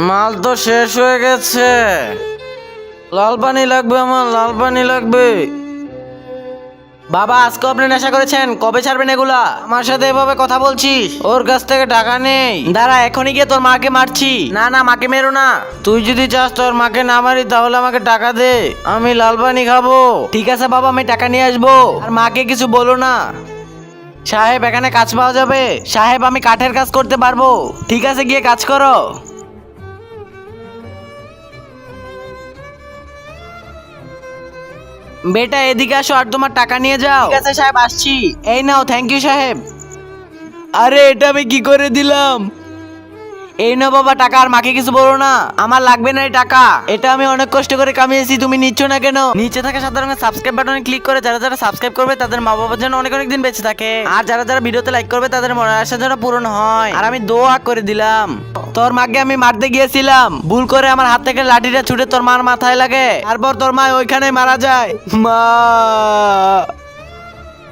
মাল তো শেষ হয়ে গেছে। লাল পানি লাগবে, আমার লাল পানি লাগবে। বাবা, আজকে আপনি নেশা করেছেন, কবে ছাড়বেন এগুলা? আমার সাথে এভাবে কথা বলছিস? ওর কাছ থেকে টাকা নেই। দাঁড়া, এখনই গিয়ে তোর মাকে মারছি। না না, মাকে মেরো না। তুই যদি চাস তোর মাকে না মারি তাহলে আমাকে টাকা দে, আমি লাল পানি খাবো। ঠিক আছে বাবা, আমি টাকা নিয়ে আসবো। আর মাকে কিছু বলো না। সাহেব, এখানে কাজ পাওয়া যাবে? সাহেব, আমি কাঠের কাজ করতে পারবো। ঠিক আছে, গিয়ে কাজ করো। বেটা, এদিকে আসো আর তোমার টাকা নিয়ে যাও। ঠিক আছে সাহেব, আসছি। এই নাও, থ্যাংক ইউ সাহেব। আরে, এটা আমি কি করে দিলাম? এই নাও বাবা টাকা, আর মাকে কিছু বলো না। আমার লাগবে না এই টাকা, এটা আমি অনেক কষ্ট করে কামিয়েছি, তুমি নিচ্ছ না কেন? নিচে থাকা সাদা রঙের সাবস্ক্রাইব বাটনে ক্লিক করে যারা যারা সাবস্ক্রাইব করবে তাদের মা বাবার জন্য অনেক অনেক দিন বেঁচে থাকে, আর যারা যারা ভিডিওতে লাইক করবে তাদের মনের আশা যেন পূরণ হয়। আর আমি দোয়া করে দিলাম। তোর মাকে আমি মারতে গিয়েছিলাম, ভুল করে আমার হাত থেকে লাঠিটা ছুটে তোর মার মাথায় লাগে, তারপর তোর মা ওইখানে মারা যায়। মা।